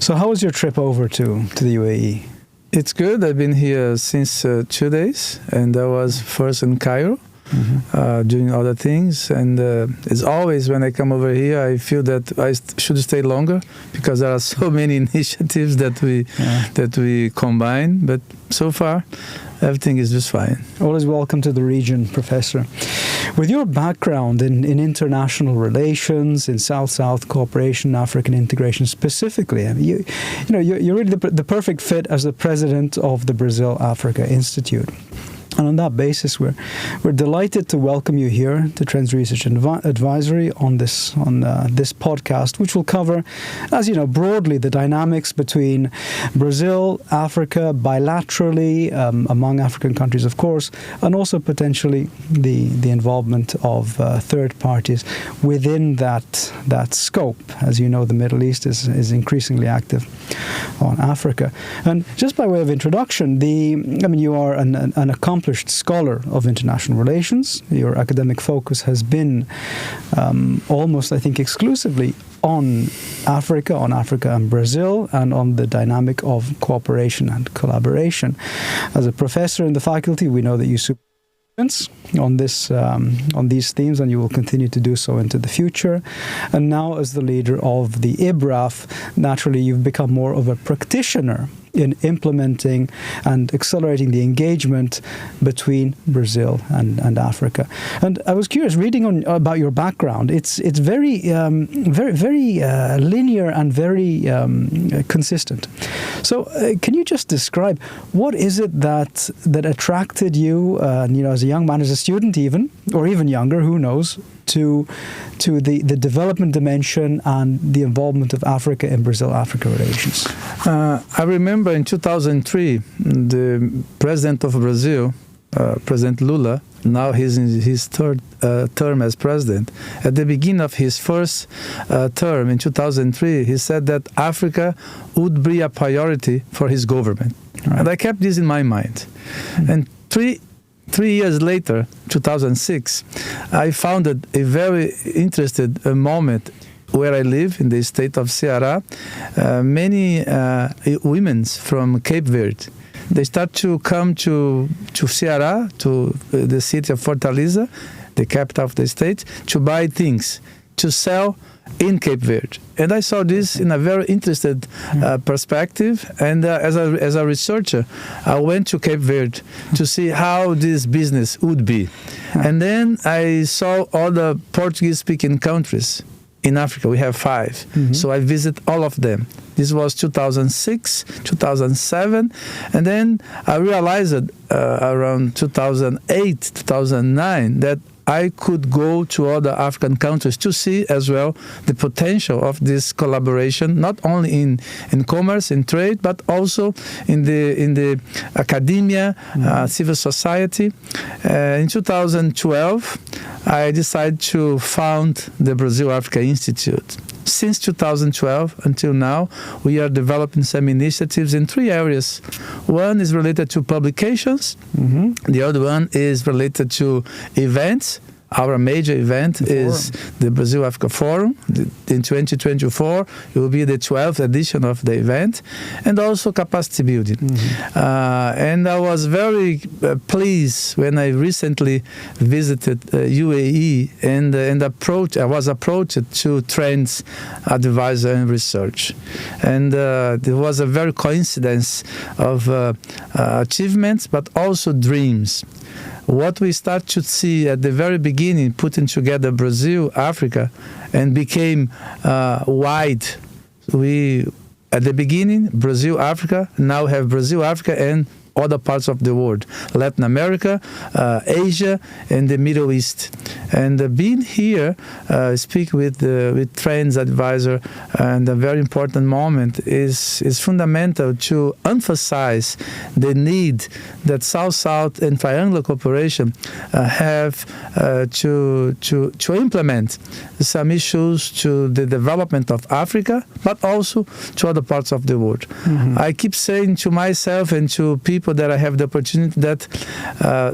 So how was your trip over to the UAE? It's good. I've been here since 2 days, and I was first in Cairo, doing other things. And as always, when I come over here, I feel that I should stay longer because there are so many initiatives that we combine. But so far, everything is just fine. Always welcome to the region, Professor. With your background in international relations, in South-South cooperation, African integration specifically, you're really the perfect fit as the president of the Brazil-Africa Institute. And on that basis, we're delighted to welcome you here to Trends Research Advisory on this podcast, which will cover, as you know, broadly the dynamics between Brazil, Africa, bilaterally among African countries, of course, and also potentially the involvement of third parties within that scope. As you know, the Middle East is increasingly active on Africa. And just by way of introduction, you are an accomplished scholar of international relations. Your academic focus has been almost, I think, exclusively on Africa and Brazil, and on the dynamic of cooperation and collaboration. As a professor in the faculty, we know that you on these themes, and you will continue to do so into the future. And now, as the leader of the IBRAF, naturally you've become more of a practitioner in implementing and accelerating the engagement between Brazil and Africa. And I was curious, reading about your background, it's very linear and very consistent. So can you just describe what is it that attracted you, as a young man, as a student even, or even younger, who knows, to the development dimension and the involvement of Africa in Brazil-Africa relations? I remember in 2003, the president of Brazil, President Lula, now he's in his third term as president. At the beginning of his first term in 2003, he said that Africa would be a priority for his government. Right. And I kept this in my mind. And three years later, 2006, I founded a very interesting moment where I live in the state of Ceará. Many women from Cape Verde, they start to come to Ceará, to the city of Fortaleza, the capital of the state, to buy things, to sell in Cape Verde. And I saw this in a very interested perspective. And as a researcher, I went to Cape Verde to see how this business would be. And then I saw all the Portuguese-speaking countries in Africa. We have 5. So I visit all of them. This was 2006, 2007. And then I realized around 2008, 2009 that I could go to other African countries to see as well the potential of this collaboration, not only in commerce, in trade, but also in the academia, civil society. In 2012, I decided to found the Brazil-Africa Institute. Since 2012 until now, we are developing some initiatives in 3 areas. One is related to publications. The other one is related to events. Our major event is the Brazil-Africa Forum. In 2024, it will be the 12th edition of the event, and also capacity building. And I was very pleased when I recently visited UAE and I was approached to Trends Advisor and Research. And there was a very coincidence of achievements, but also dreams. What we start to see at the very beginning, putting together Brazil, Africa, and became wide. We, at the beginning, Brazil, Africa, now have Brazil, Africa, and other parts of the world, Latin America, Asia, and the Middle East. And being here, speak with Trends Advisor, and a very important moment is fundamental to emphasize the need that South-South and triangular cooperation have to implement some issues to the development of Africa, but also to other parts of the world. I keep saying to myself and to people people that I have the opportunity that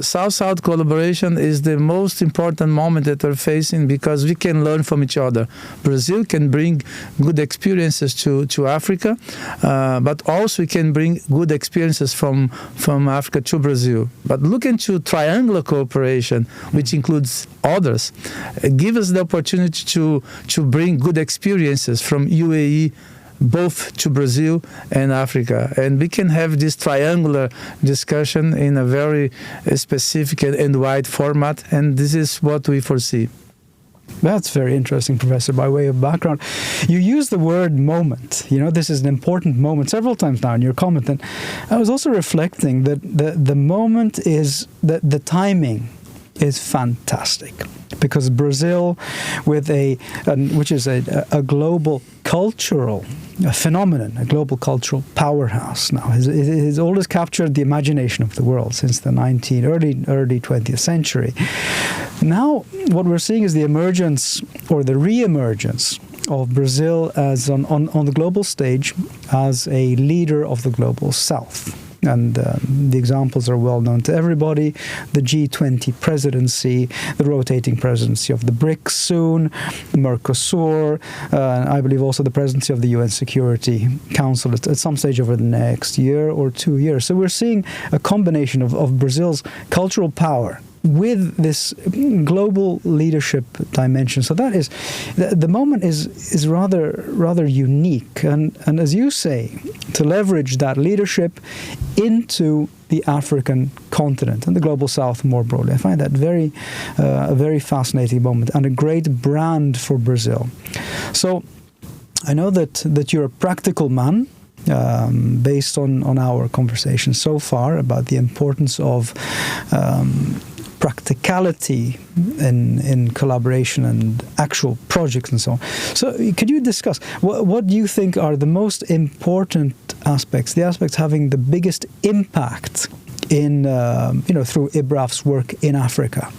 South-South collaboration is the most important moment that we're facing, because we can learn from each other. Brazil can bring good experiences to Africa, but also we can bring good experiences from Africa to Brazil. But look into triangular cooperation, which includes others, give us the opportunity to bring good experiences from UAE both to Brazil and Africa, and we can have this triangular discussion in a very specific and wide format, and this is what we foresee. That's very interesting, Professor. By way of background, you use the word moment. This is an important moment several times now in your comment, and I was also reflecting that the moment is that the timing is fantastic, because Brazil, which is a global cultural phenomenon, a global cultural powerhouse now, has always captured the imagination of the world since the early 20th century. Now, what we're seeing is the emergence or the re-emergence of Brazil as on the global stage as a leader of the global South. And the examples are well known to everybody: the G20 presidency, the rotating presidency of the BRICS soon, Mercosur, I believe also the presidency of the UN Security Council at some stage over the next year or 2 years. So we're seeing a combination of Brazil's cultural power with this global leadership dimension. So that is, the moment is rather unique, and as you say, to leverage that leadership into the African continent and the global South more broadly. I find that a very fascinating moment and a great brand for Brazil. So I know that you're a practical man, based on our conversation so far about the importance of practicality in collaboration and actual projects and so on. So could you discuss what do you think are the most important aspects, the aspects having the biggest impact in through IBRAF's work in Africa?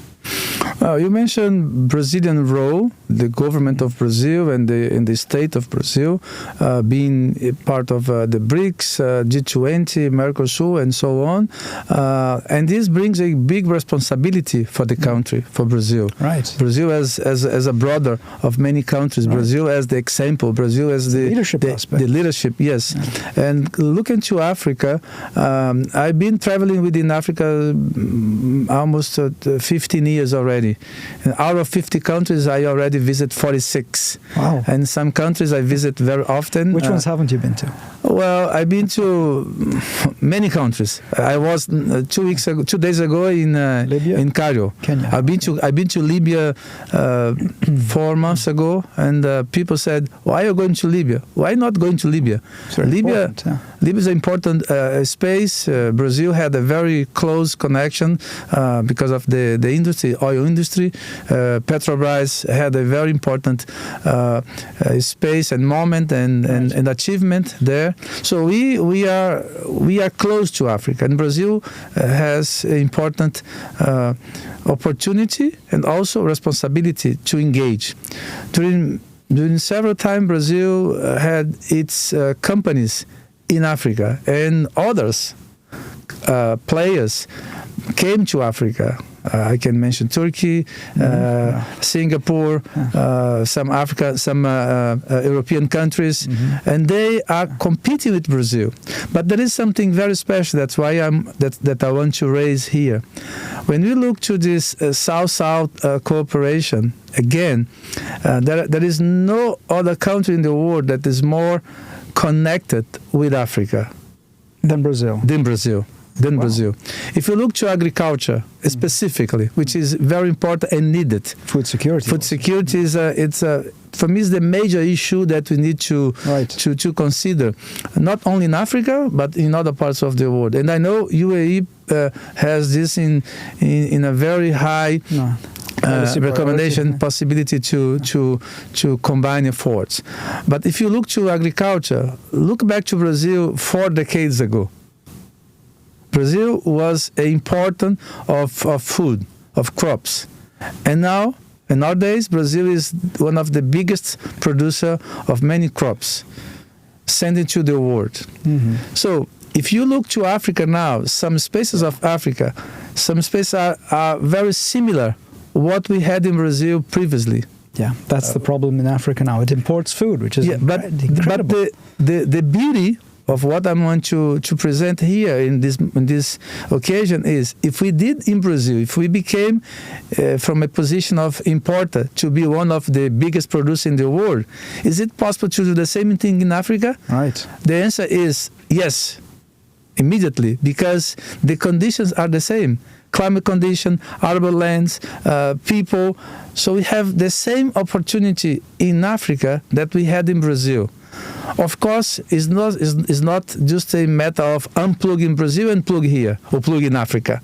You mentioned Brazilian role, the government of Brazil and the state of Brazil being part of the BRICS, G20, Mercosur, and so on. And this brings a big responsibility for the country, for Brazil. Right. Brazil as a brother of many countries. Right. Brazil as the example. Brazil as the leadership aspect. The leadership, yes. Yeah. And looking to Africa, I've been traveling within Africa almost 15 years already. And out of 50 countries, I already visit 46. Wow. And some countries I visit very often. Which ones haven't you been to? Well, I've been to many countries. I was 2 days ago in Libya? In Cairo. Kenya. I've been to Libya 4 months ago, and people said, "Why are you going to Libya? Why not going to Libya?" Libya is an important space. Brazil had a very close connection because of the industry, oil industry. Petrobras had a very important space and moment and achievement there. So we are close to Africa, and Brazil has an important opportunity and also responsibility to engage. During several times, Brazil had its companies in Africa, and others players came to Africa. I can mention Turkey, Singapore, some European countries, and they are competing with Brazil. But there is something very special. That's why that I want to raise here. When we look to this South-South cooperation, again, there is no other country in the world that is more connected with Africa than Brazil. Wow. Brazil. If you look to agriculture specifically, which is very important and needed, food security. Food security is for me is the major issue that we need to consider, not only in Africa but in other parts of the world. And I know UAE has this in a very high. Recommendation possibility to combine efforts. But if you look to agriculture, look back to Brazil 4 decades ago. Brazil was important of food, of crops. And nowadays, Brazil is one of the biggest producer of many crops, sending to the world. So if you look to Africa now, some spaces of Africa, some spaces are very similar what we had in Brazil previously. Yeah, that's the problem in Africa now. It imports food, which is incredible. But the beauty of what I want to present here in this occasion is, if we did in Brazil, if we became from a position of importer to be one of the biggest producers in the world, is it possible to do the same thing in Africa? Right. The answer is yes, immediately, because the conditions are the same. Climate condition, arable lands, people. So we have the same opportunity in Africa that we had in Brazil. Of course, it's not just a matter of unplugging Brazil and plug here, or plug in Africa.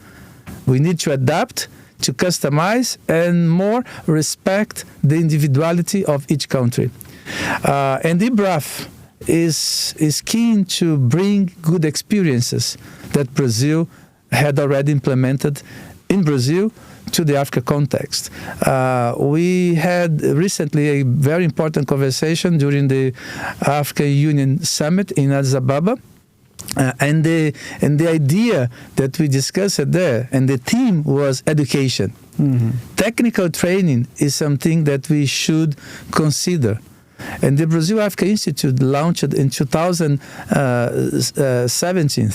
We need to adapt, to customize, and more respect the individuality of each country. And IBRAF is keen to bring good experiences that Brazil had already implemented in Brazil to the Africa context. We had recently a very important conversation during the African Union Summit in Addis Ababa. And the idea that we discussed there, and the theme was education. Mm-hmm. Technical training is something that we should consider. And the Brazil Africa Institute launched in 2017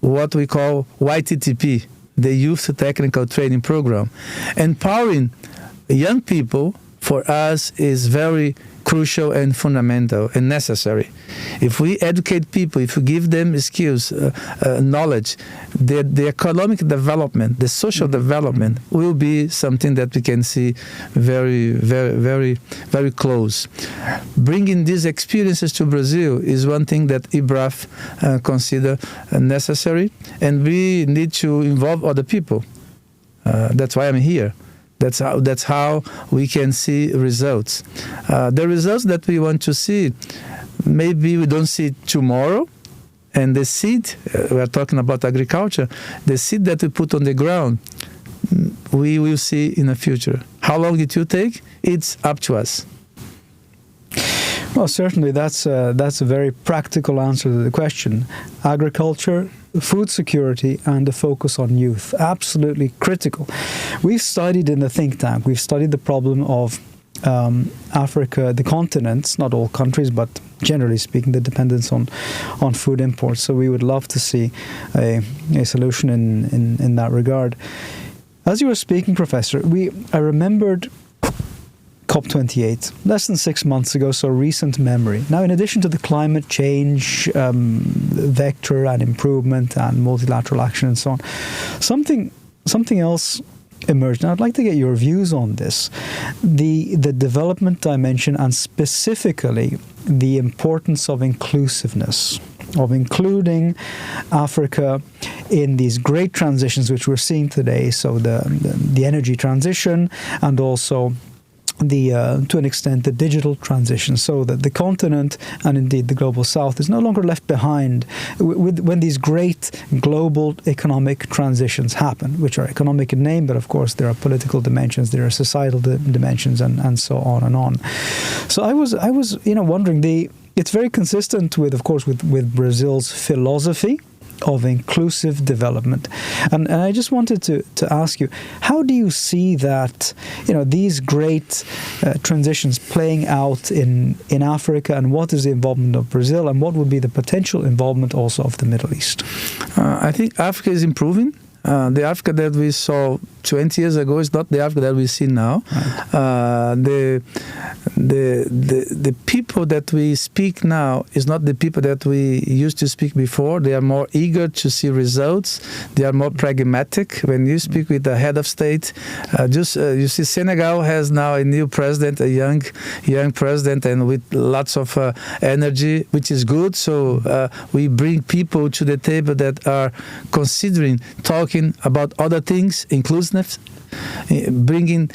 what we call YTTP, the Youth Technical Training Program. Empowering young people, for us, is very crucial and fundamental and necessary. If we educate people, if we give them skills, knowledge, the economic development, the social development will be something that we can see very, very, very, very close. Bringing these experiences to Brazil is one thing that IBRAF consider necessary, and we need to involve other people. That's why I'm here. That's how we can see results. The results that we want to see, maybe we don't see tomorrow. And the seed, we are talking about agriculture, the seed that we put on the ground, we will see in the future. How long it will take, it's up to us. Well, certainly that's a very practical answer to the question. Agriculture, food security, and the focus on youth, absolutely critical. We've studied in the think tank, we've studied the problem of Africa, the continents, not all countries, but generally speaking, the dependence on food imports. So we would love to see a solution in that regard. As you were speaking, Professor, I remembered COP28, less than 6 months ago, so recent memory. Now, in addition to the climate change vector and improvement and multilateral action and so on, something else emerged. Now, I'd like to get your views on this. The development dimension, and specifically the importance of inclusiveness, of including Africa in these great transitions which we're seeing today. So the energy transition, and also to an extent the digital transition, so that the continent and indeed the global south is no longer left behind when these great global economic transitions happen, which are economic in name, but of course there are political dimensions, there are societal dimensions, and so on and on. So I was wondering, it's very consistent with Brazil's philosophy of inclusive development, and I just wanted to ask you, how do you see that these great transitions playing out in Africa, and what is the involvement of Brazil, and what would be the potential involvement also of the Middle East? I think Africa is improving. The Africa that we saw 20 years ago is not the Africa that we see now. Right. The people that we speak now is not the people that we used to speak before. They are more eager to see results. They are more pragmatic. When you speak with the head of state, you see Senegal has now a new president, a young president, and with lots of energy, which is good. So we bring people to the table that are considering talking about other things, inclusiveness, bringing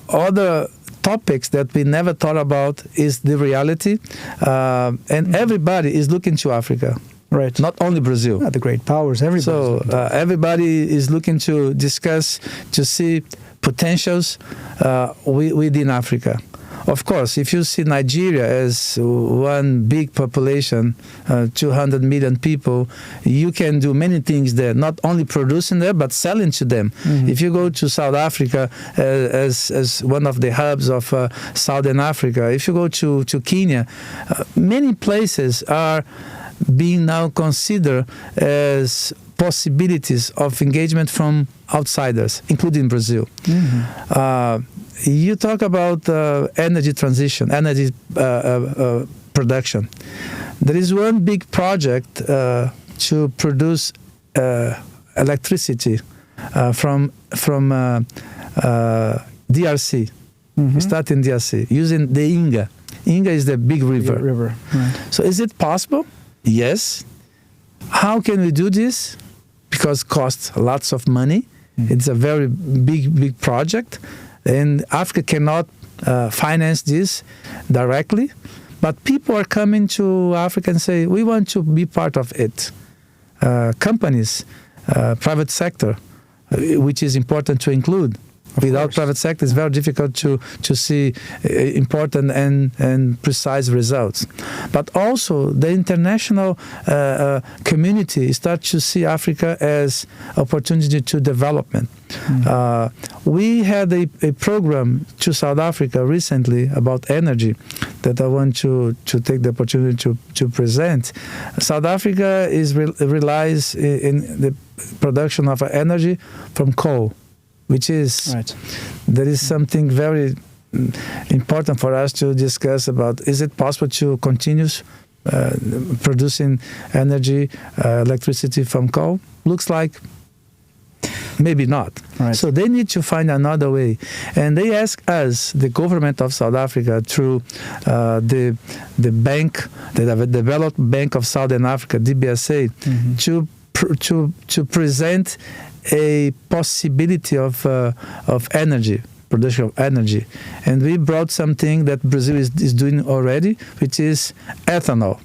other topics that we never thought about is the reality, and everybody is looking to Africa. Right. Not only Brazil. The great powers, everybody. So everybody is looking to discuss, to see potentials within Africa. of course, if you see Nigeria as one big population, 200 million people, you can do many things there, not only producing there, but selling to them. Mm-hmm. If you go to South Africa as one of the hubs of Southern Africa, if you go to Kenya, many places are being now considered as possibilities of engagement from outsiders, including Brazil. Mm-hmm. You talk about energy transition, energy production. There is one big project to produce electricity from DRC, mm-hmm. Start in DRC, using the Inga. Inga is the big river. Right. So is it possible? Yes. How can we do this? Because it costs lots of money. Mm-hmm. It's a very big project. And Africa cannot finance this directly. But people are coming to Africa and say, we want to be part of it. Companies, private sector, which is important to include. Without private sector, it's very difficult to see important and precise results. But also, the international community starts to see Africa as opportunity to development. Mm-hmm. We had a program to South Africa recently about energy that I want to take the opportunity to present. South Africa relies in the production of energy from coal, which is, right. There is something very important for us to discuss about. Is it possible to continue producing energy, electricity from coal? Looks like maybe not. Right. So they need to find another way. And they ask us, the government of South Africa, through the bank, the Developed Bank of Southern Africa, DBSA, mm-hmm. to present a possibility of energy, production of energy. And we brought something that Brazil is doing already, which is ethanol.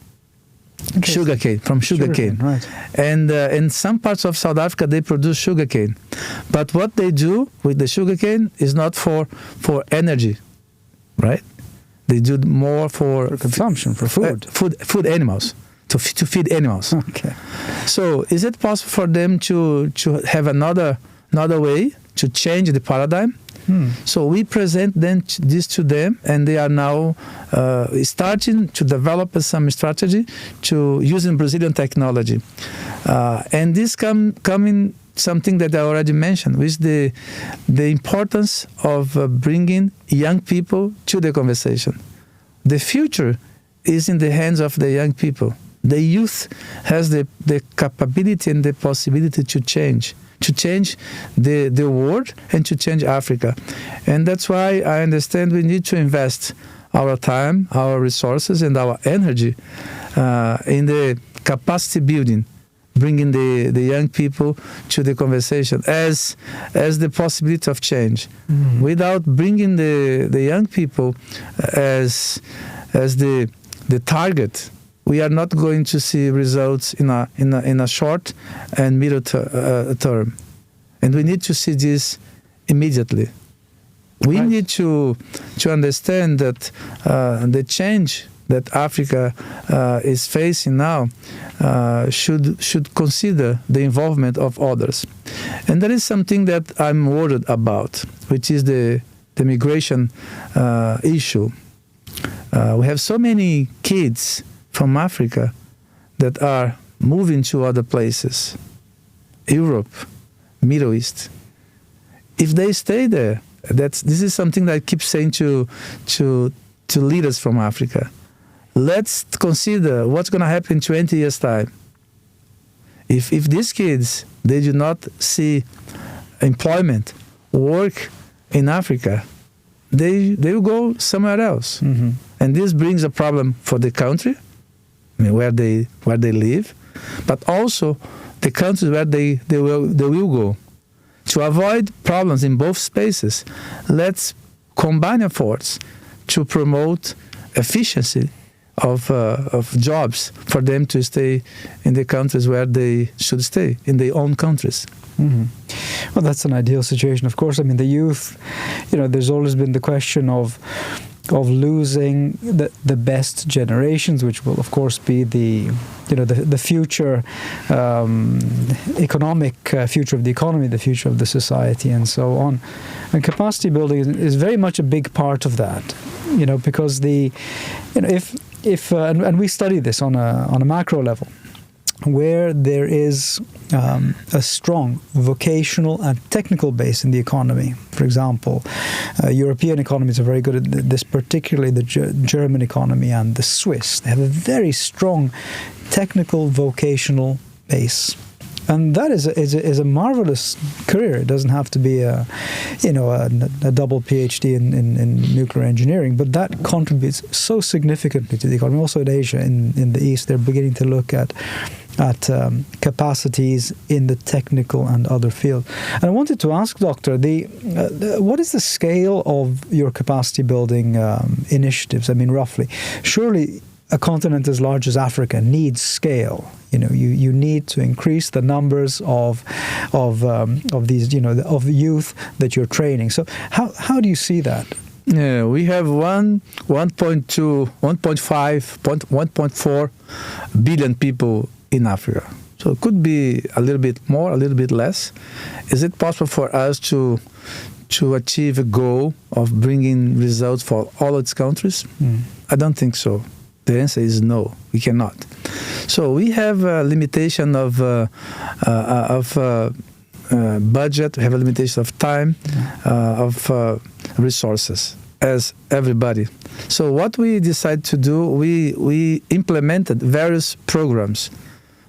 Okay. Sugarcane, from sugarcane. Right. And in some parts of South Africa, they produce sugarcane. But what they do with the sugarcane is not for energy, right? They do more for consumption, for food. Food animals. To feed animals. Okay. So is it possible for them to have another way to change the paradigm? So we present this to them, and they are now starting to develop some strategy to using Brazilian technology. And this coming something that I already mentioned, which the importance of bringing young people to the conversation. The future is in the hands of the young people. The youth has the capability and the possibility to change the world and to change Africa. And that's why I understand we need to invest our time, our resources, and our energy in the capacity building, bringing the young people to the conversation as the possibility of change. Mm-hmm. Without bringing the young people as the target, we are not going to see results in a short and middle term, and we need to see this immediately. We need to understand that the change that Africa is facing now should consider the involvement of others, and that is something that I'm worried about, which is the migration issue. We have so many kids from Africa that are moving to other places, Europe, Middle East. If they stay there, this is something that I keep saying to leaders from Africa. Let's consider what's going to happen in 20 years' time. If these kids, they do not see employment, work in Africa, they will go somewhere else. Mm-hmm. And this brings a problem for the country, where they live, but also the countries where they will go. To avoid problems in both spaces, let's combine efforts to promote efficiency of jobs for them to stay in the countries where they should stay, in their own countries. Mm-hmm. Well, that's an ideal situation. Of course, I mean, the youth, there's always been the question of losing the best generations, which will of course be the future economic future of the economy, the future of the society, and so on. And capacity building is very much a big part of that, because and we study this on a macro level, where there is a strong vocational and technical base in the economy. For example, European economies are very good at this, particularly the German economy and the Swiss. They have a very strong technical vocational base. And that is a marvelous career. It doesn't have to be a double PhD in nuclear engineering, but that contributes so significantly to the economy. Also in Asia, in the East, they're beginning to look at capacities in the technical and other fields. And I wanted to ask, Doctor, what is the scale of your capacity building initiatives? I mean, roughly. Surely a continent as large as Africa needs scale. You need to increase the numbers of these, of youth that you're training. So how do you see that? Yeah, we have 1.2, 1.5, 1.4 billion people in Africa. So it could be a little bit more, a little bit less. Is it possible for us to achieve a goal of bringing results for all its countries? I don't think so. The answer is no, we cannot. So we have a limitation of budget, we have a limitation of time, of resources, as everybody. So what we decided to do, we implemented various programs.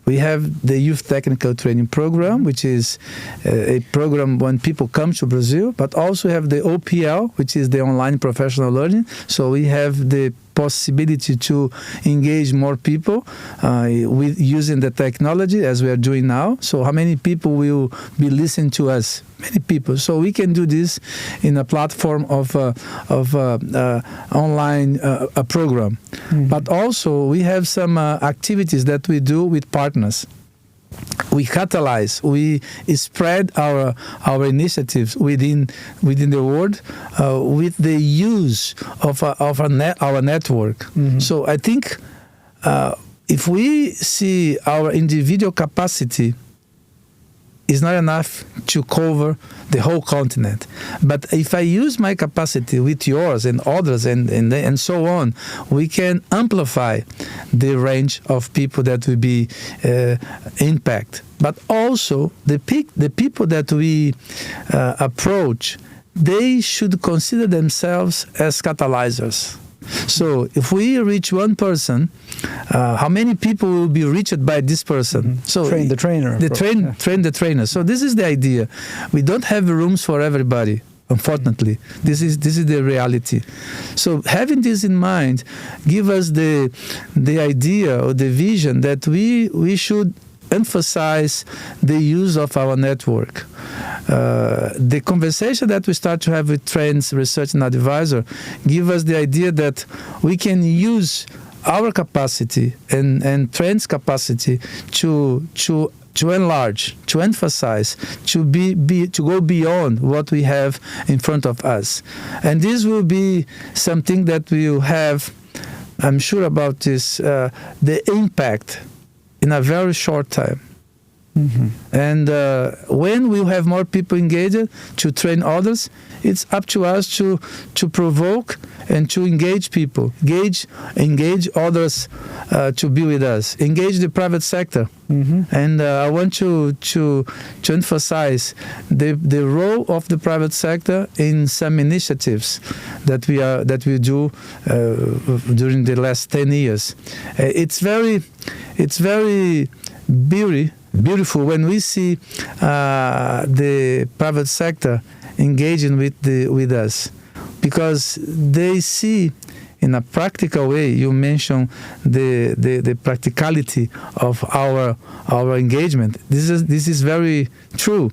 We have the Youth Technical Training Program, which is a program when people come to Brazil, but also have the OPL, which is the Online Professional Learning. So we have the possibility to engage more people with using the technology as we are doing now. So how many people will be listening to us? Many people. So we can do this in a platform of online a program. But also we have some activities that we do with partners. We catalyze, we spread our initiatives within the world with the use of our network. So I think if we see our individual capacity is not enough to cover the whole continent. But if I use my capacity with yours and others and so on, we can amplify the range of people that will be impact. But also the people that we approach, they should consider themselves as catalyzers. So if we reach one person, how many people will be reached by this person? So train the trainer. Train the trainer. So this is the idea. We don't have rooms for everybody, unfortunately. This is the reality. So having this in mind, give us the idea or the vision that we should emphasize the use of our network. The conversation that we start to have with Trends Research and Advisor give us the idea that we can use our capacity and Trends capacity to enlarge, to emphasize, to go beyond what we have in front of us. And this will be something that will have, I'm sure about this, the impact in a very short time. And when we have more people engaged to train others, it's up to us to provoke and to engage people, engage others to be with us, engage the private sector. And I want to emphasize the role of the private sector in some initiatives that we do during the last 10 years. It's very beautiful when we see the private sector engaging with us, because they see in a practical way. You mentioned the practicality of our engagement. This is very true.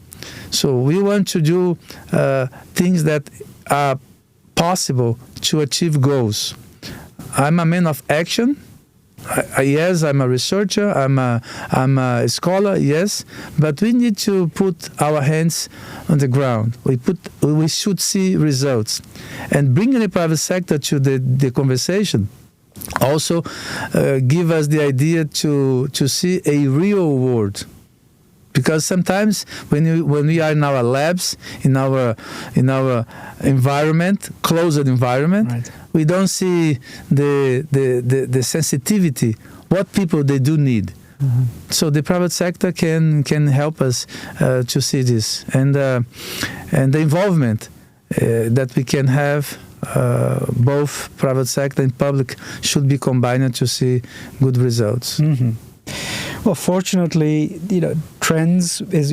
So we want to do things that are possible to achieve goals. I'm a man of action. yes, I'm a researcher, I'm a scholar, yes, but we need to put our hands on the ground. We should see results, and bringing the private sector to the conversation also give us the idea to see a real world. Because sometimes when we are in our labs, in our environment, closed environment, right, we don't see the sensitivity, what people they do need. Mm-hmm. So the private sector can help us to see this, and the involvement that we can have. Both private sector and public should be combined to see good results. Mm-hmm. Well, fortunately, Trends is,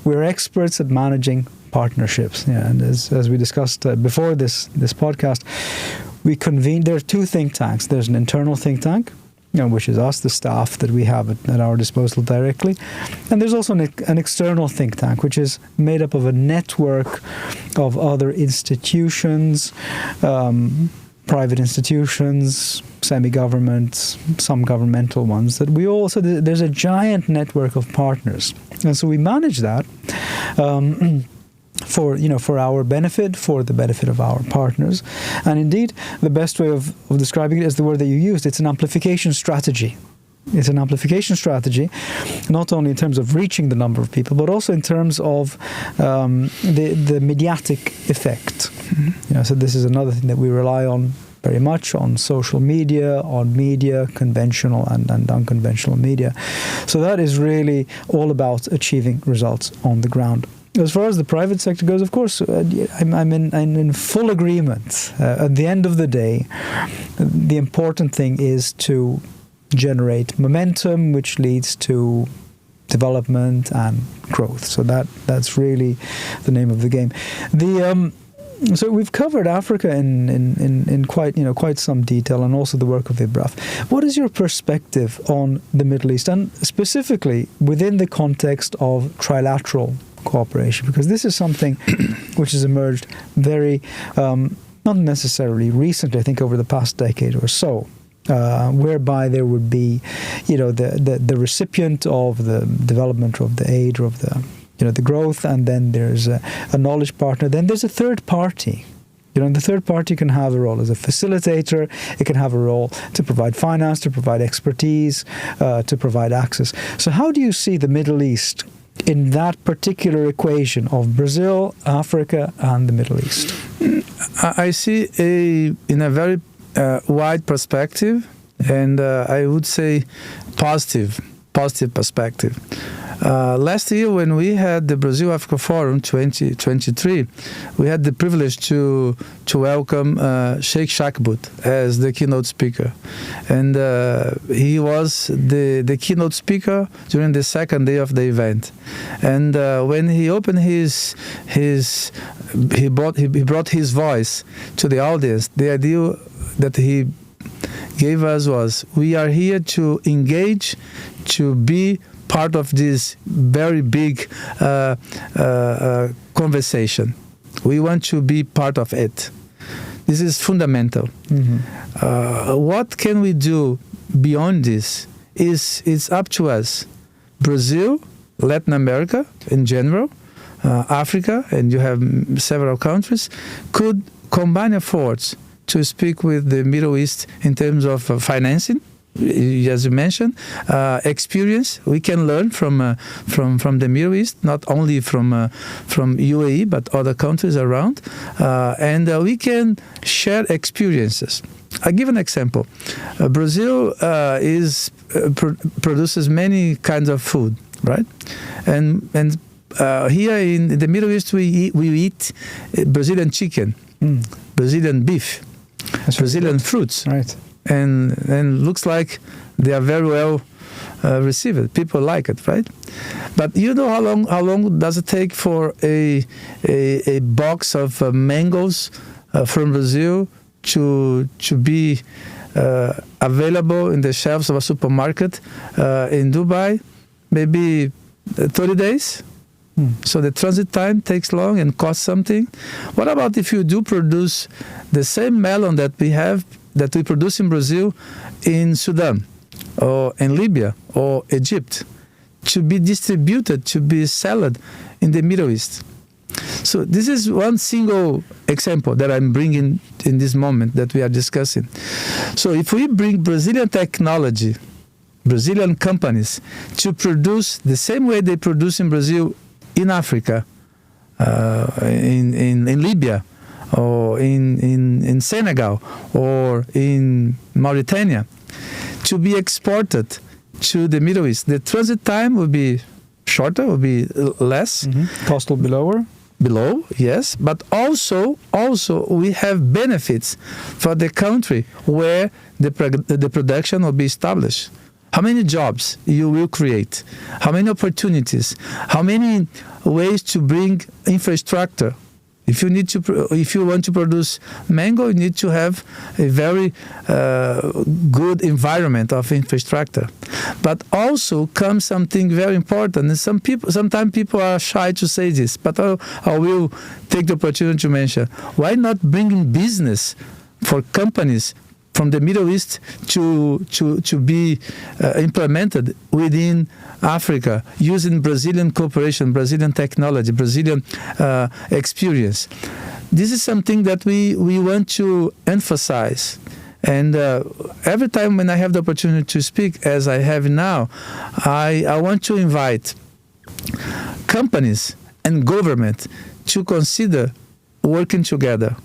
we're experts at managing partnerships. Yeah, and as we discussed before this podcast, we convened. There are two think tanks. There's an internal think tank, which is us, the staff that we have at our disposal directly, and there's also an external think tank, which is made up of a network of other institutions. Private institutions, semi-government, some governmental ones, that we also, there's a giant network of partners. And so we manage that for our benefit, for the benefit of our partners. And indeed, the best way of describing it is the word that you used. It's an amplification strategy. It's an amplification strategy, not only in terms of reaching the number of people, but also in terms of the mediatic effect. Mm-hmm. So this is another thing that we rely on very much, on social media, on media, conventional and unconventional media. So that is really all about achieving results on the ground. As far as the private sector goes, of course, I'm in full agreement. At the end of the day, the important thing is to generate momentum, which leads to development and growth. So that's really the name of the game. So we've covered Africa in quite some detail, and also the work of IBRAF. What is your perspective on the Middle East, and specifically within the context of trilateral cooperation? Because this is something which has emerged very, not necessarily recently, I think over the past decade or so. Whereby there would be, the recipient of the development of the aid or of the growth, and then there's a knowledge partner. Then there's a third party. And the third party can have a role as a facilitator. It can have a role to provide finance, to provide expertise, to provide access. So how do you see the Middle East in that particular equation of Brazil, Africa, and the Middle East? I see in a very wide perspective, and I would say positive perspective. Last year, when we had the Brazil-Africa Forum 2023, we had the privilege to welcome Sheikh Shakbut as the keynote speaker. And he was the keynote speaker during the second day of the event. And when he opened he brought his voice to the audience. The idea that he gave us was, we are here to engage, to be part of this very big conversation. We want to be part of it. This is fundamental. Mm-hmm. What can we do beyond this? It's up to us. Brazil, Latin America in general, Africa, and you have several countries, could combine efforts to speak with the Middle East in terms of financing, as you mentioned, experience. We can learn from the Middle East, not only from UAE but other countries around, and we can share experiences. I give an example. Brazil produces many kinds of food, right? And here in the Middle East we eat Brazilian chicken, Brazilian beef. That's Brazilian fruits, right? And looks like they are very well received. People like it, right? But you know how long does it take for a box of mangoes from Brazil to be available in the shelves of a supermarket in Dubai? Maybe 30 days. So the transit time takes long and costs something. What about if you do produce the same melon that we have that we produce in Brazil, in Sudan, or in Libya, or Egypt, to be distributed, to be sold in the Middle East. So this is one single example that I'm bringing in this moment that we are discussing. So if we bring Brazilian technology, Brazilian companies to produce the same way they produce in Brazil, in Africa, in Libya, or in Senegal, or in Mauritania, to be exported to the Middle East, the transit time will be shorter, will be less. Mm-hmm. Cost will be lower. Below, yes, but also we have benefits for the country where the production will be established. How many jobs you will create? How many opportunities? How many ways to bring infrastructure? If you want to produce mango, you need to have a very good environment of infrastructure. But also comes something very important. And sometimes people are shy to say this, but I will take the opportunity to mention. Why not bringing business for companies from the Middle East to be implemented within Africa, using Brazilian cooperation, Brazilian technology, Brazilian experience? This is something that we want to emphasize. And every time when I have the opportunity to speak, as I have now, I want to invite companies and government to consider working together.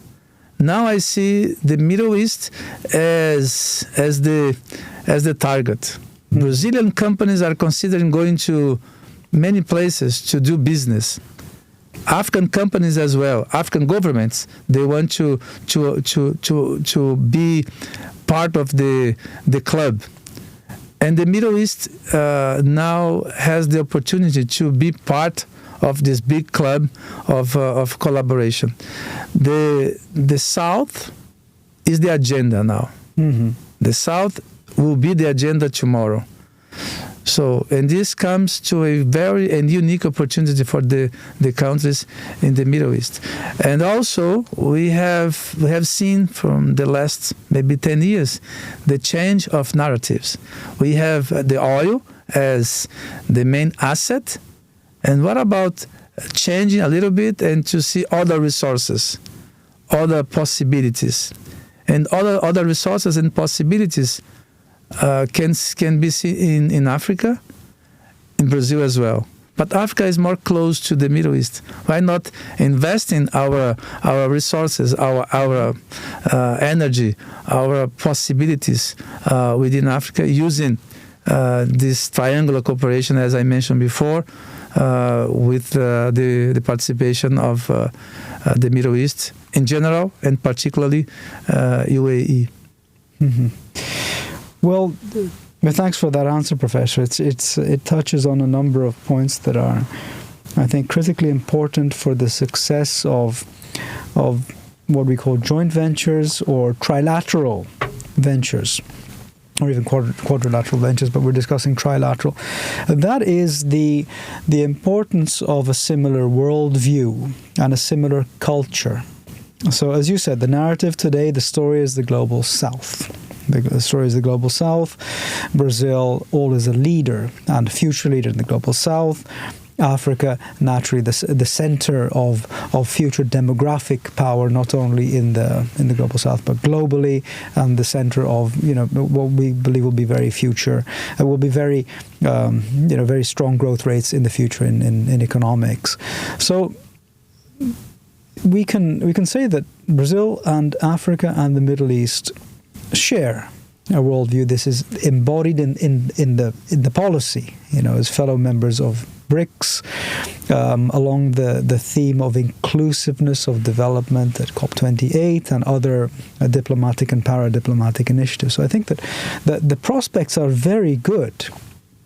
Now I see the Middle East as the target. Brazilian companies are considering going to many places to do business. African companies as well, African governments, they want to be part of the club. And the Middle East now has the opportunity to be part of this big club of collaboration. The South is the agenda now. Mm-hmm. The South will be the agenda tomorrow. So, and this comes to a very unique opportunity for the countries in the Middle East. And also, we have seen from the last maybe 10 years the change of narratives. We have the oil as the main asset. And what about changing a little bit and to see other resources, other possibilities? And other resources and possibilities can be seen in Africa, in Brazil as well. But Africa is more close to the Middle East. Why not invest in our resources, our energy, our possibilities within Africa, using this triangular cooperation, as I mentioned before, with the participation of the Middle East in general, and particularly UAE. Mm-hmm. Well, thanks for that answer, Professor. It touches on a number of points that are, I think, critically important for the success of what we call joint ventures or trilateral ventures, or even quadrilateral ventures, but we're discussing trilateral. That is the importance of a similar worldview and a similar culture. So, as you said, the narrative today, the story is the global South. The story is the global South. Brazil, always a leader and a future leader in the global South. Africa, naturally, the center of future demographic power, not only in the global South, but globally, and the center of what we believe will be very future. Will be very very strong growth rates in the future in economics. So we can say that Brazil and Africa and the Middle East share a worldview. This is embodied in the policy, as fellow members of BRICS, along the theme of inclusiveness of development at COP28 and other diplomatic and para-diplomatic initiatives. So I think that the prospects are very good.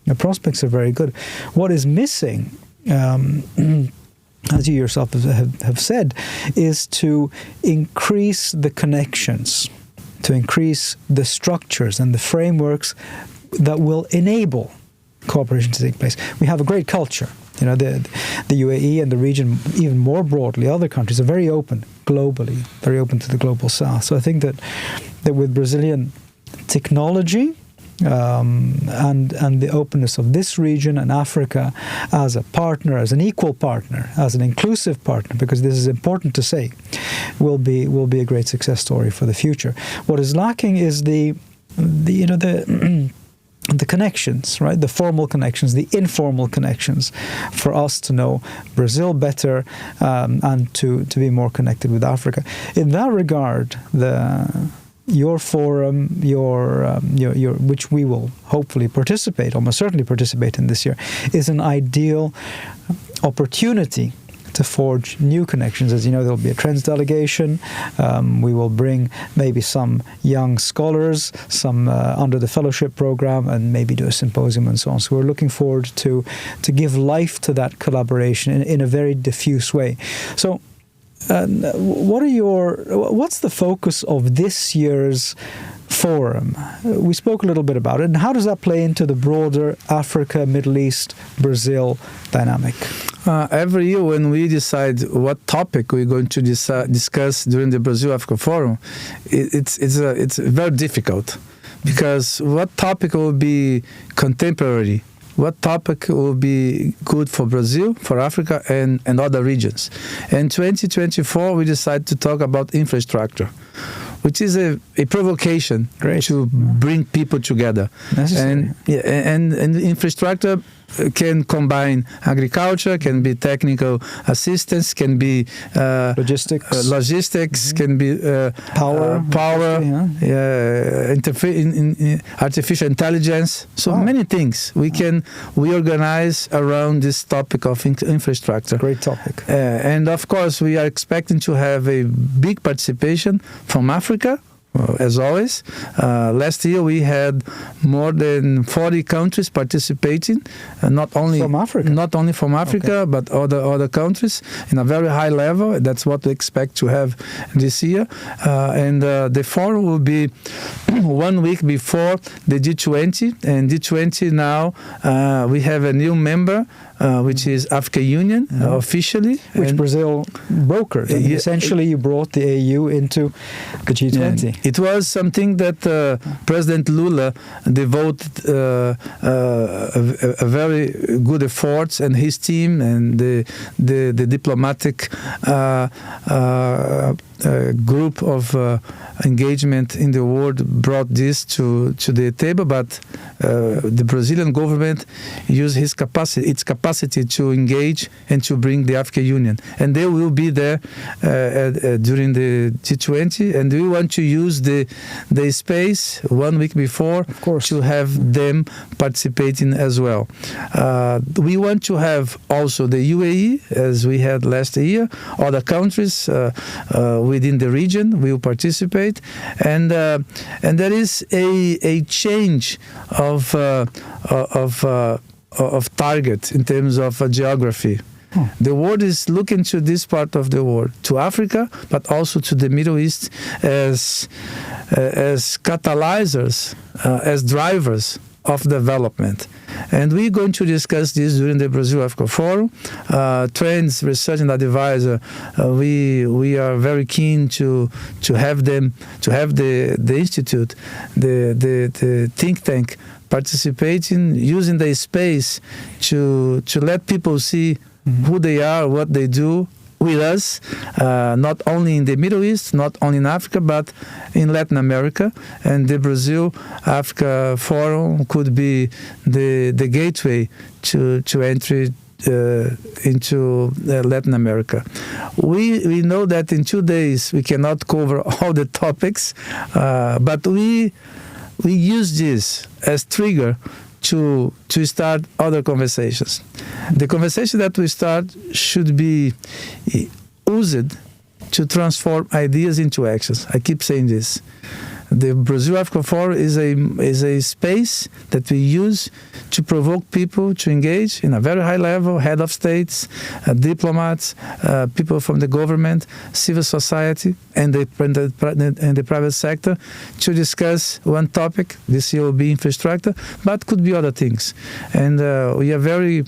The prospects are very good. What is missing, as you yourself have said, is to increase the connections, to increase the structures and the frameworks that will enable cooperation to take place. We have a great culture. The UAE and the region, even more broadly, other countries are very open globally, very open to the global South. So I think that that with Brazilian technology and the openness of this region and Africa as a partner, as an equal partner, as an inclusive partner, because this is important to say, will be a great success story for the future. What is lacking is the connections, right? The formal connections, the informal connections, for us to know Brazil better and to be more connected with Africa. In that regard, your forum, your which we will hopefully participate, almost certainly participate in this year, is an ideal opportunity to forge new connections. As you know, there will be a Trends delegation. We will bring maybe some young scholars, some under the fellowship program, and maybe do a symposium and so on. So we're looking forward to give life to that collaboration in a very diffuse way. So what's the focus of this year's forum? We spoke a little bit about it, and how does that play into the broader Africa, Middle East, Brazil dynamic? Every year when we decide what topic we're going to discuss during the Brazil-Africa Forum, it's very difficult, because what topic will be contemporary? What topic will be good for Brazil, for Africa, and other regions? In 2024, we decided to talk about infrastructure, which is a provocation to bring people together. Necessary. And infrastructure can combine agriculture, can be technical assistance, can be logistics, can be power, artificial intelligence. So many things we organize around this topic of infrastructure. Great topic. And of course, we are expecting to have a big participation from Africa. As always, last year we had more than 40 countries participating, not only from Africa, but other countries in a very high level. That's what we expect to have this year, and the forum will be 1 week before the G20. And G20 now we have a new member, which is African Union officially, which Brazil brokered. Essentially, you brought the AU into the G20. It was something that President Lula devoted a very good efforts, and his team and the diplomatic group of engagement in the world brought this to the table. But the Brazilian government used its capacity to engage and to bring the African Union, and they will be there during the G20, and we want to use the space 1 week before, of course, to have them participating as well. We want to have also the UAE, as we had last year. Other countries within the region will participate, and there is a change of target in terms of geography. The world is looking to this part of the world, to Africa, but also to the Middle East as catalyzers, as drivers of development. And we're going to discuss this during the Brazil-Africa Forum. Trends Research and Advisor, we are very keen to have them, to have the institute, the think tank participating, using the space to let people see who they are, what they do with us, not only in the Middle East, not only in Africa, but in Latin America. And the Brazil-Africa Forum could be the gateway to entry into Latin America. We know that in 2 days we cannot cover all the topics, but we use this as trigger to start other conversations. The conversation that we start should be used to transform ideas into actions. I keep saying this. The Brazil-Africa Forum is a space that we use to provoke people to engage in a very high level, head of states, diplomats, people from the government, civil society, and the private sector, to discuss one topic. This year will be infrastructure, but could be other things. And we are very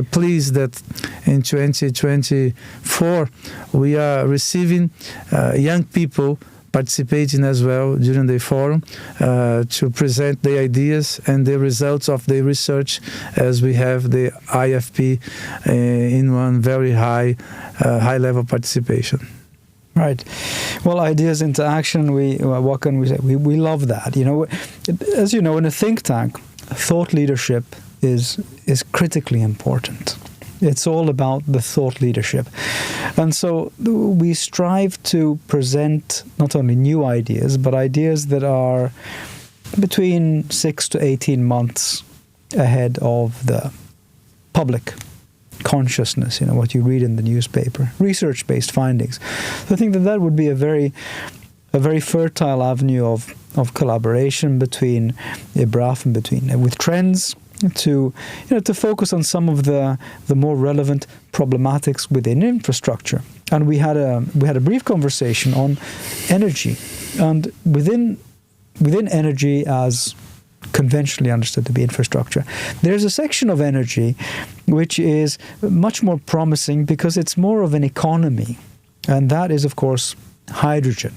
pleased that in 2024 we are receiving young people participating as well during the forum to present the ideas and the results of the research, as we have the IFP in one very high level participation. Right. Well, ideas into action. What can we say? We love that. As you know, in a think tank, thought leadership is critically important. It's all about the thought leadership. And so we strive to present not only new ideas, but ideas that are between 6 to 18 months ahead of the public consciousness, what you read in the newspaper, research-based findings. So I think that would be a very fertile avenue of collaboration between IBRAF and with Trends, to focus on some of the more relevant problematics within infrastructure. And we had a brief conversation on energy, and within energy as conventionally understood to be infrastructure, there's a section of energy which is much more promising because it's more of an economy, and that is, of course, hydrogen.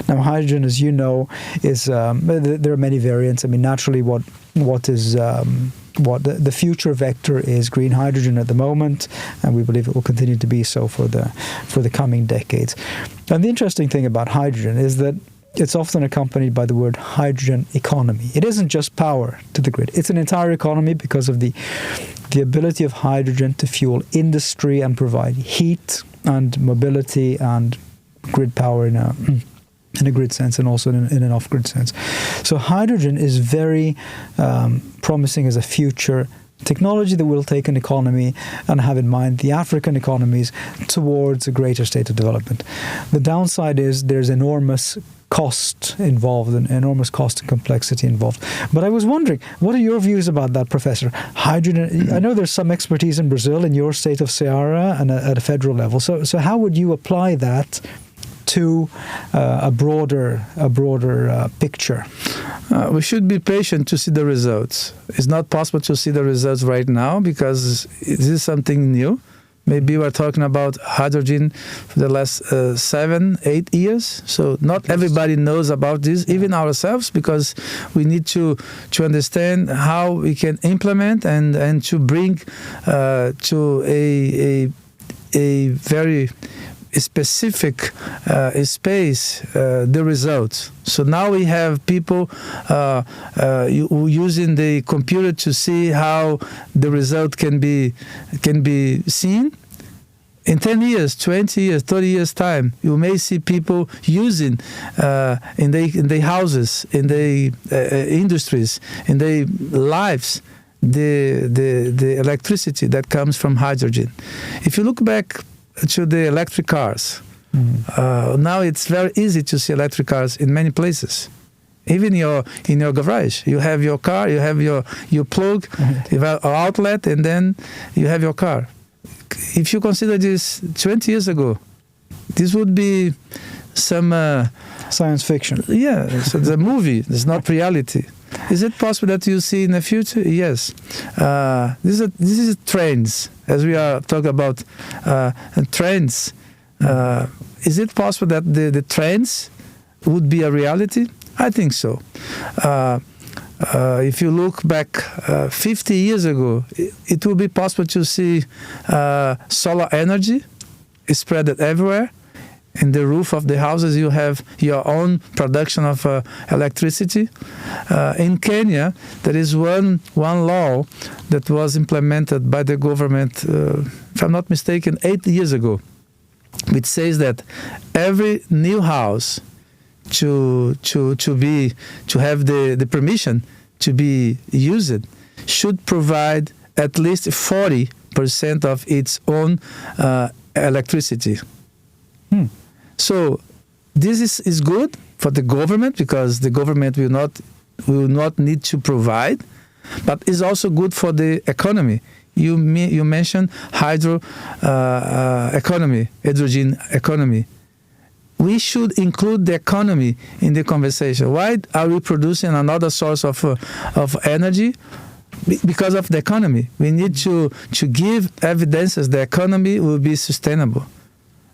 Now, hydrogen, as you know, is there are many variants. I mean, naturally, what the future vector is green hydrogen at the moment, and we believe it will continue to be so for the coming decades. And the interesting thing about hydrogen is that it's often accompanied by the word hydrogen economy. It isn't just power to the grid; it's an entire economy because of the ability of hydrogen to fuel industry and provide heat and mobility and grid power in a grid sense, and also in an off-grid sense. So hydrogen is very promising as a future technology that will take an economy and have in mind the African economies towards a greater state of development. The downside is there's enormous cost involved, and enormous cost and complexity involved. But I was wondering, what are your views about that, Professor? Hydrogen, I know there's some expertise in Brazil, in your state of Ceará, and at a federal level. So how would you apply that to a broader picture? We should be patient to see the results. It's not possible to see the results right now because this is something new. Maybe we're talking about hydrogen for the last 7-8 years. So not everybody knows about this, even ourselves, because we need to understand how we can implement and to bring to a very specific space the results. So now we have people using the computer to see how the result can be seen. In 10 years, 20 years, 30 years time, you may see people using in the houses, in the industries, in their lives, the electricity that comes from hydrogen. If you look back to the electric cars, now it's very easy to see electric cars in many places. Even in your garage, you have your car, you have your plug, you have an outlet, and then you have your car. If you consider this 20 years ago, this would be some science fiction. Yeah, so the movie is not reality. Is it possible that you see in the future? Yes. This is trends, as we are talking about trends. Is it possible that the trends would be a reality? I think so. If you look back 50 years ago, it will be possible to see solar energy spread everywhere. In the roof of the houses, you have your own production of electricity. In Kenya, there is one law that was implemented by the government, if I'm not mistaken, 8 years ago, which says that every new house to have the permission to be used should provide at least 40% of its own electricity. So this is good for the government because the government will not need to provide, but it's also good for the economy. You mentioned hydrogen economy. We should include the economy in the conversation. Why are we producing another source of energy? Because of the economy. We need to give evidences the economy will be sustainable,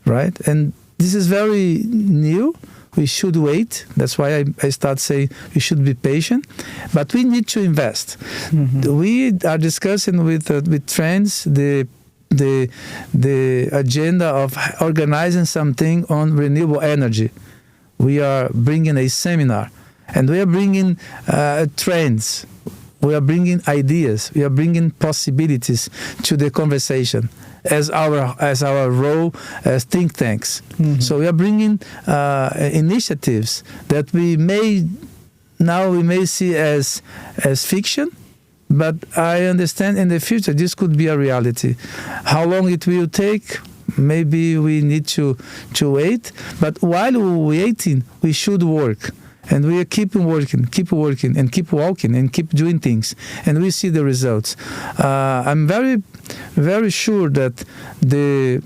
right? And this is very new. we should wait. That's why I start saying we should be patient, but we need to invest. We are discussing with friends the agenda of organizing something on renewable energy. We are bringing a seminar, and we are bringing trends. We are bringing ideas. We are bringing possibilities to the conversation as our role as think tanks. So we are bringing initiatives that we may see as fiction, but I understand in the future this could be a reality. How long it will take? Maybe we need to wait. But while we're waiting, we should work. And we keep working, and keep walking, and keep doing things. And we see the results. I'm very, very sure that the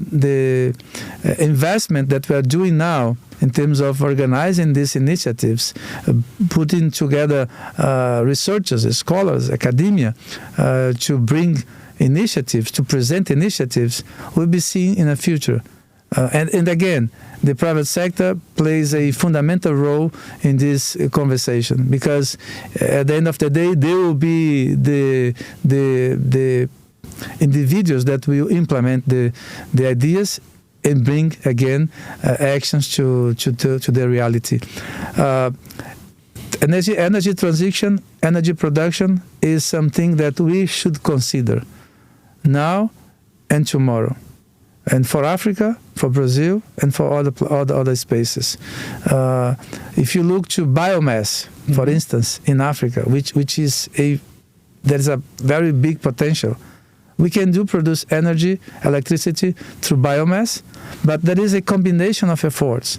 investment that we are doing now in terms of organizing these initiatives, putting together researchers, scholars, academia, to bring initiatives, to present initiatives, will be seen in the future. And again, the private sector plays a fundamental role in this conversation, because at the end of the day, they will be the individuals that will implement the ideas and bring again actions to the reality. Energy transition, energy production is something that we should consider now and tomorrow. And for Africa, for Brazil, and for all the other spaces. If you look to biomass, for instance, in Africa, which is there's a very big potential. We can produce energy, electricity through biomass, but there is a combination of efforts.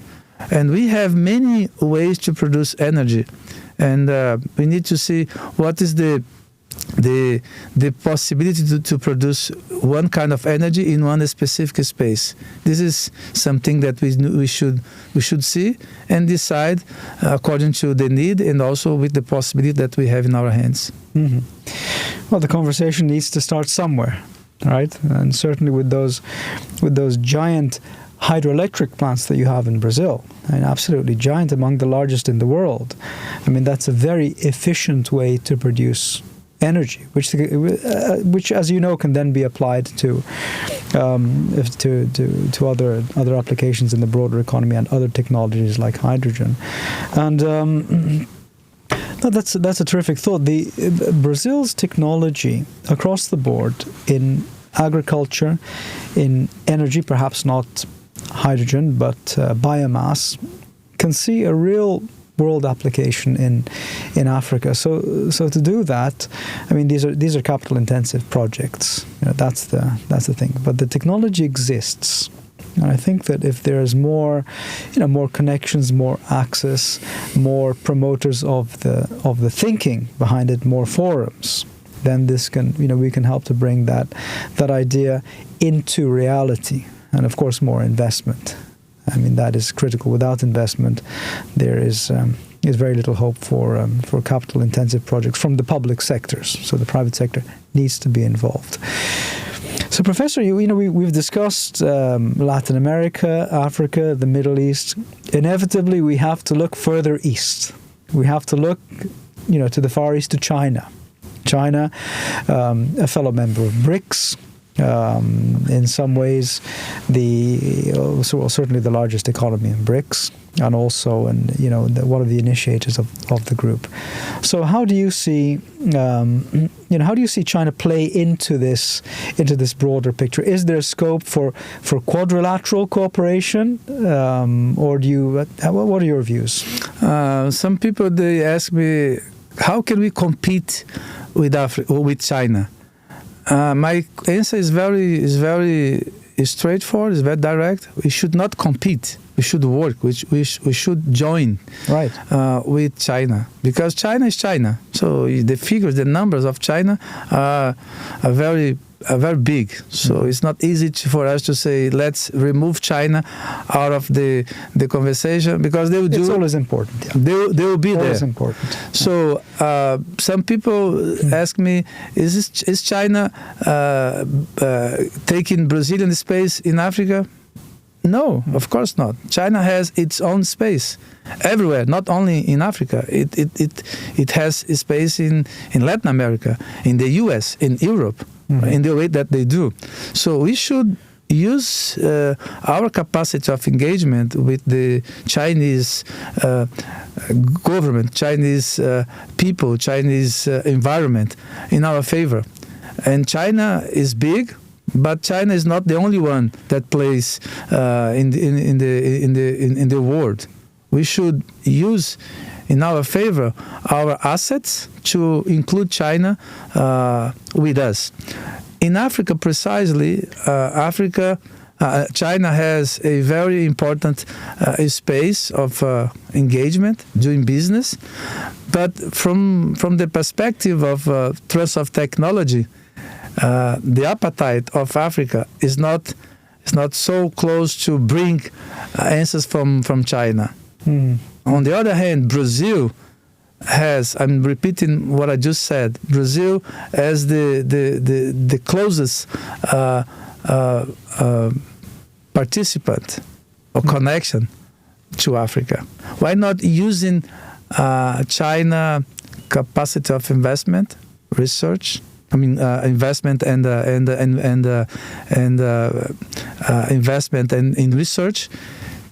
And we have many ways to produce energy. And we need to see what is the possibility to produce one kind of energy in one specific space. This is something that we should see and decide according to the need and also with the possibility that we have in our hands. Well, the conversation needs to start somewhere, right? And certainly with those giant hydroelectric plants that you have in Brazil, and absolutely giant, among the largest in the world. I mean, that's a very efficient way to produce energy, which as you know, can then be applied to other applications in the broader economy and other technologies like hydrogen. And no, that's a terrific thought. Brazil's technology across the board in agriculture, in energy, perhaps not hydrogen, but biomass, can see a real world application in Africa. So to do that, I mean, these are capital intensive projects. That's the thing. But the technology exists, and I think that if there is more connections, more access, more promoters of the thinking behind it, more forums, then we can help to bring that idea into reality. And of course, more investment. I mean, that is critical. Without investment, there is very little hope for capital-intensive projects from the public sectors. So the private sector needs to be involved. So, Professor, we've discussed Latin America, Africa, the Middle East. Inevitably, we have to look further east. We have to look, to the Far East, to China. China, a fellow member of BRICS. In some ways, certainly the largest economy in BRICS, and also one of the initiators of the group. So, how do you see China play into this broader picture? Is there scope for quadrilateral cooperation, or what are your views? Some people, they ask me, how can we compete with China? My answer is very straightforward. It's very direct. We should not compete. We should work. We should join with China, because China is China. So the figures, the numbers of China are very big. So it's not easy for us to say let's remove China out of the conversation, because they will do. It's always important. Yeah. They will be always there. Important. So some people ask me, is China taking Brazilian space in Africa? No, of course not. China has its own space everywhere, not only in Africa. It has a space in Latin America, in the US, in Europe, in the way that they do. So we should use our capacity of engagement with the Chinese government, Chinese people, Chinese environment in our favor. And China is big, but China is not the only one that plays in the world. We should use in our favor our assets to include China with us. In Africa, precisely, China has a very important space of engagement, doing business. But from the perspective of transfer of technology, the appetite of Africa is not so close to bring answers from China. On the other hand, Brazil has, I'm repeating what I just said, Brazil has the closest participant or connection to Africa. Why not using China capacity of investment, research? I mean, investment and investment in research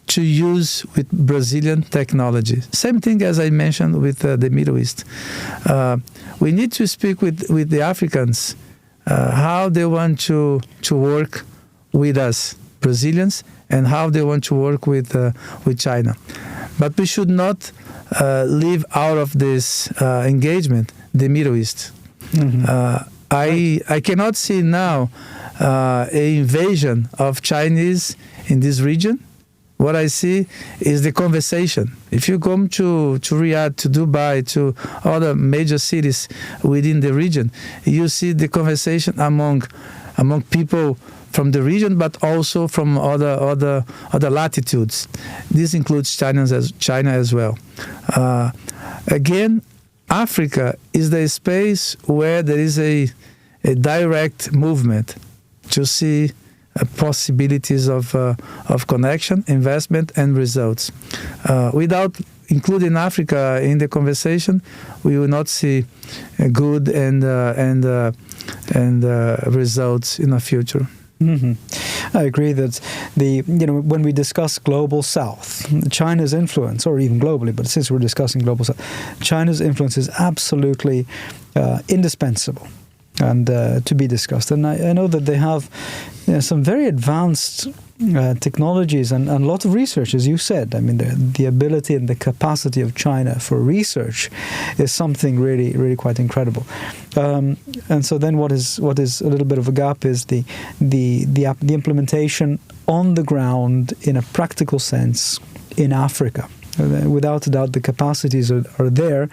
to use with Brazilian technology. Same thing as I mentioned with the Middle East. We need to speak with the Africans how they want to work with us, Brazilians, and how they want to work with China. But we should not leave out of this engagement the Middle East. I cannot see now an invasion of Chinese in this region. What I see is the conversation. If you come to Riyadh, to Dubai, to other major cities within the region, you see the conversation among people from the region, but also from other latitudes. This includes China as well. Again, Africa is the space where there is a direct movement to see possibilities of connection, investment, and results. Without including Africa in the conversation, we will not see good and results in the future. I agree that when we discuss global South, China's influence, or even globally, but since we're discussing global South, China's influence is absolutely indispensable and to be discussed. And I know that they have some very advanced technologies and a lot of research, as you said. I mean, the ability and the capacity of China for research is something really, really quite incredible. And so then what is a little bit of a gap is the implementation on the ground in a practical sense in Africa. Without a doubt, the capacities are there.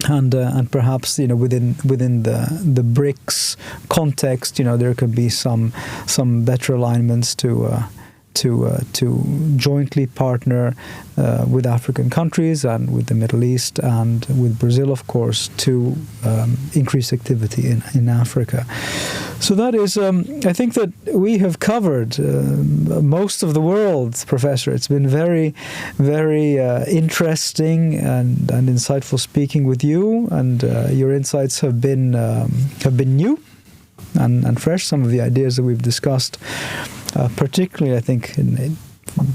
And perhaps within the BRICS context, there could be some better alignments to jointly partner with African countries and with the Middle East and with Brazil, of course, to increase activity in Africa. So that is, I think that we have covered most of the world, Professor. It's been very, very interesting and insightful speaking with you, and your insights have been new and fresh. Some of the ideas that we've discussed, particularly, I think,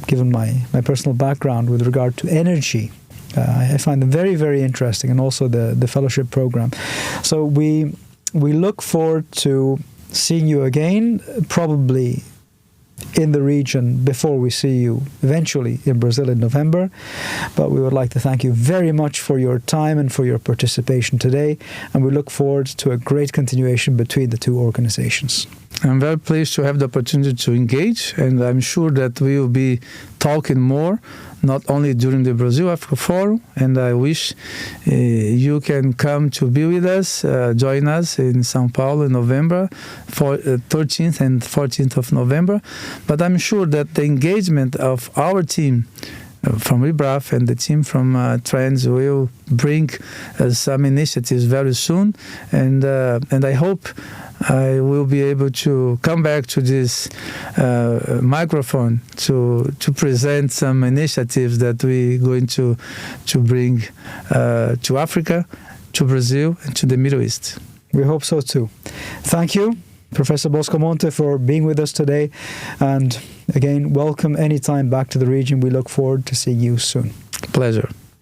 given my personal background with regard to energy, I find them very, very interesting, and also the fellowship program. So we look forward to seeing you again, probably in the region before we see you eventually in Brazil in November. But we would like to thank you very much for your time and for your participation today, and we look forward to a great continuation between the two organizations. I'm very pleased to have the opportunity to engage, and I'm sure that we will be talking more, not only during the Brazil Africa Forum, and I wish you can come to be with us, join us in São Paulo in November, 13th and 14th of November. But I'm sure that the engagement of our team from ReBRAF and the team from Trends will bring some initiatives very soon, and I hope I will be able to come back to this microphone to present some initiatives that we're going to bring to Africa, to Brazil, and to the Middle East. We hope so too. Thank you, Professor Bosco Monte, for being with us today. And again, welcome anytime back to the region. We look forward to seeing you soon. Pleasure.